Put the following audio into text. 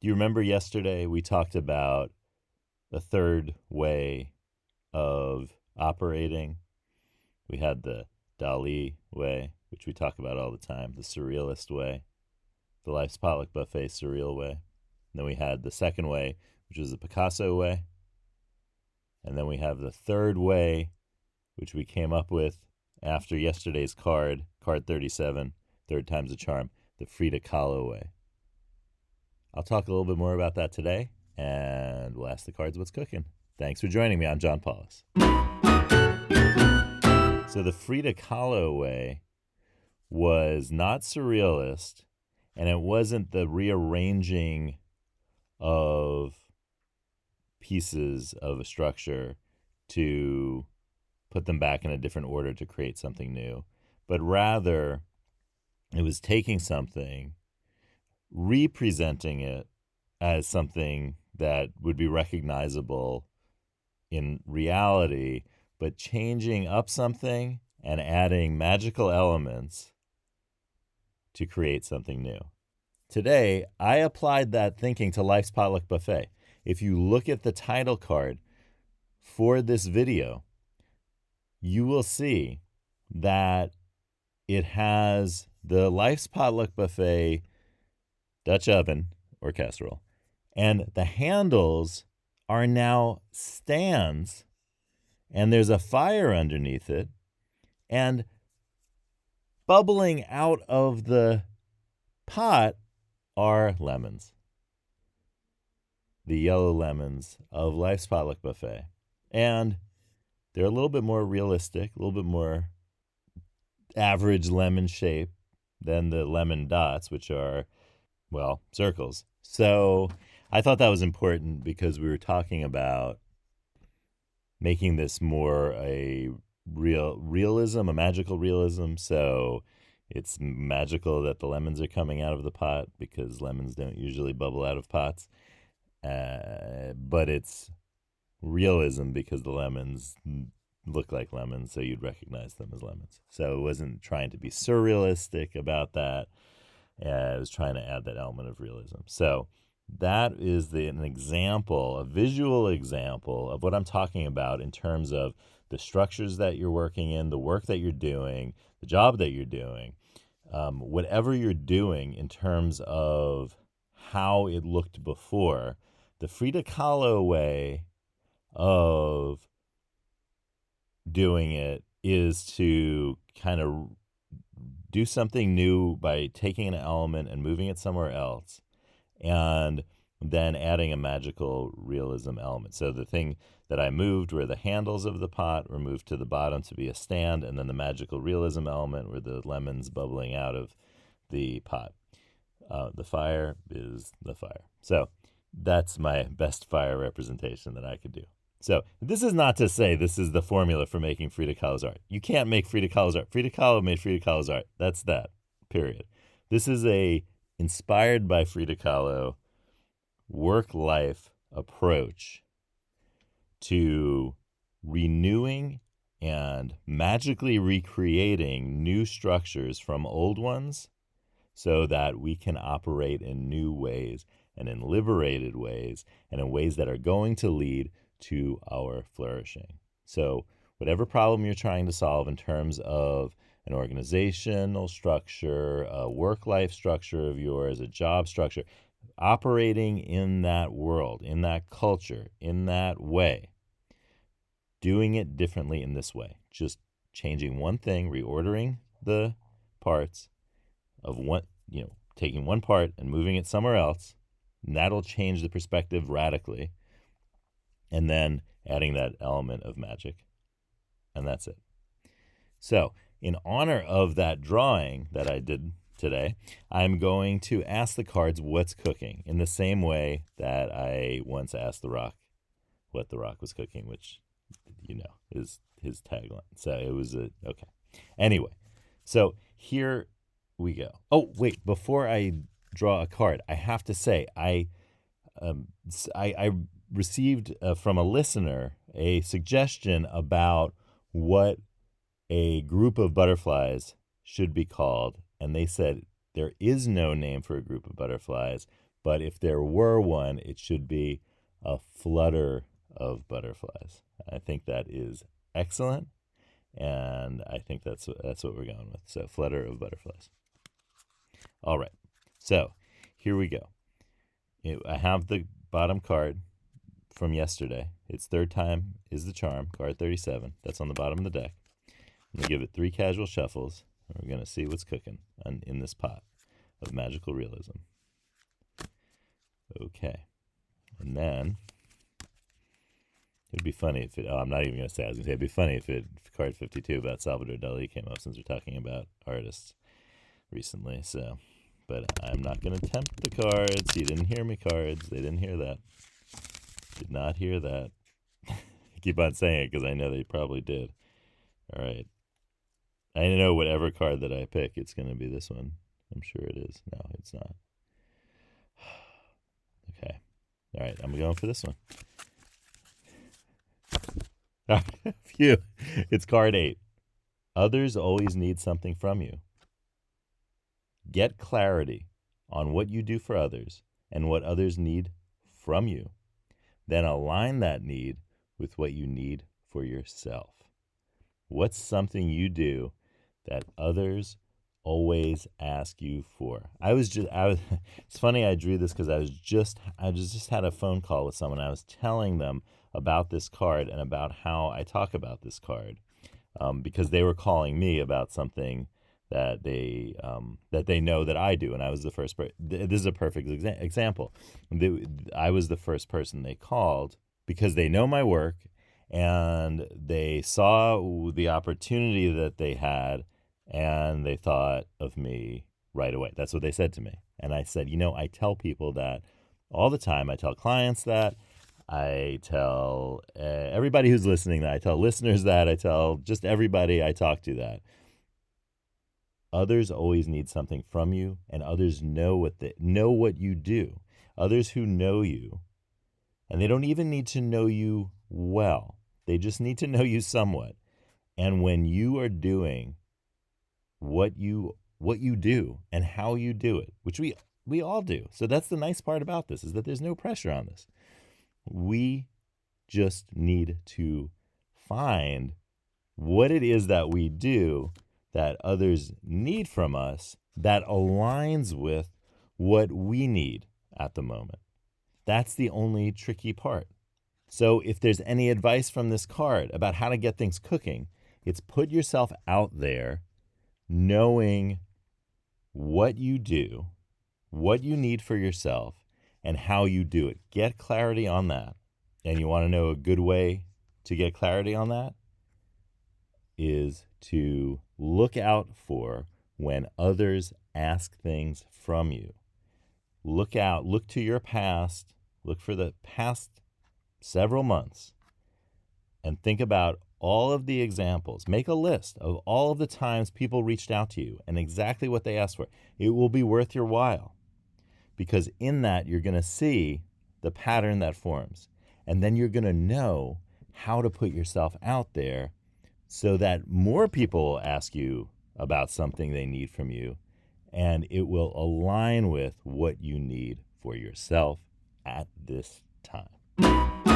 Do you remember yesterday we talked about the third way of operating? We had the Dali way, which we talk about all the time, the surrealist way, the Life's Potluck Buffet surreal way. And then we had the second way, which was the Picasso way. And then we have the third way, which we came up with after yesterday's card 37, third time's a charm, the Frida Kahlo way. I'll talk a little bit more about that today, and we'll ask the cards what's cooking. Thanks for joining me. I'm John Paulus. So the Frida Kahlo way was not surrealist, and it wasn't the rearranging of pieces of a structure to put them back in a different order to create something new, but rather it was taking something, representing it as something that would be recognizable in reality, but changing up something and adding magical elements to create something new. Today, I applied that thinking to Life's Potluck Buffet. If you look at the title card for this video, you will see that it has the Life's Potluck Buffet Dutch oven or casserole, and the handles are now stands, and there's a fire underneath it, and bubbling out of the pot are lemons. The yellow lemons of Life's Potluck Buffet. And they're a little bit more realistic, a little bit more average lemon shape than the lemon dots, which are, well, circles. So I thought that was important because we were talking about making this more a realism, a magical realism. So it's magical that the lemons are coming out of the pot because lemons don't usually bubble out of pots. But it's realism because the lemons look like lemons, so you'd recognize them as lemons. So it wasn't trying to be surrealistic about that. It was trying to add that element of realism. So that is an example, a visual example of what I'm talking about in terms of the structures that you're working in, the work that you're doing, the job that you're doing, whatever you're doing in terms of how it looked before. The Frida Kahlo way of doing it is to kind of do something new by taking an element and moving it somewhere else, and then adding a magical realism element. So the thing that I moved were the handles of the pot were moved to the bottom to be a stand, and then the magical realism element were the lemons bubbling out of the pot. The fire is the fire. So that's my best fire representation that I could do. So this is not to say this is the formula for making Frida Kahlo's art. You can't make Frida Kahlo's art. Frida Kahlo made Frida Kahlo's art. That's that, period. This is a inspired by Frida Kahlo work-life approach to renewing and magically recreating new structures from old ones so that we can operate in new ways and in liberated ways and in ways that are going to lead to our flourishing. So whatever problem you're trying to solve in terms of an organizational structure, a work-life structure of yours, a job structure, operating in that world, in that culture, in that way, doing it differently in this way, just changing one thing, reordering the parts of one, taking one part and moving it somewhere else, and that'll change the perspective radically. And then adding that element of magic. And that's it. So, in honor of that drawing that I did today, I'm going to ask the cards what's cooking in the same way that I once asked The Rock what The Rock was cooking, which, is his tagline. So it was okay. Anyway, so here we go. Oh, wait, before I draw a card, I have to say, I received from a listener a suggestion about what a group of butterflies should be called. And they said there is no name for a group of butterflies, But if there were one, it should be a flutter of butterflies. I think that is excellent, and I think that's what we're going with. So, flutter of butterflies. All right. So, here we go. I have the bottom card from yesterday. Its third time is the charm, card 37. That's on the bottom of the deck. I'm going to give it 3 casual shuffles, and we're going to see what's cooking in this pot of magical realism. Okay. And then it'd be funny if I'm not even going to say. I was going to say it'd be funny if card 52 about Salvador Dali came up, since we're talking about artists recently. So, but I'm not going to tempt the cards. You didn't hear me, cards. They didn't hear that. Did not hear that. I keep on saying it because I know they probably did. All right. I know whatever card that I pick, it's going to be this one. I'm sure it is. No, it's not. Okay. All right. I'm going for this one. Phew. It's card 8. Others always need something from you. Get clarity on what you do for others and what others need from you. Then align that need with what you need for yourself. What's something you do that others always ask you for? It's funny I drew this because I just had a phone call with someone. I was telling them about this card and about how I talk about this card, because they were calling me about something that they know that I do, and I was the first. This is a perfect example. I was the first person they called because they know my work, and they saw the opportunity that they had, and they thought of me right away. That's what they said to me. And I said, I tell people that all the time. I tell clients that. I tell everybody who's listening that. I tell listeners that. I tell just everybody I talk to that. Others always need something from you, and others know what you do. Others who know you, and they don't even need to know you well. They just need to know you somewhat. And when you are doing what you do and how you do it, which we all do. So that's the nice part about this, is that there's no pressure on this. We just need to find what it is that we do that others need from us that aligns with what we need at the moment. That's the only tricky part. So if there's any advice from this card about how to get things cooking, it's put yourself out there knowing what you do, what you need for yourself, and how you do it. Get clarity on that. And you want to know a good way to get clarity on that is to look out for when others ask things from you. Look to your past, look for the past several months, and think about all of the examples. Make a list of all of the times people reached out to you and exactly what they asked for. It will be worth your while, because in that you're going to see the pattern that forms. And then you're going to know how to put yourself out there so that more people will ask you about something they need from you, and it will align with what you need for yourself at this time.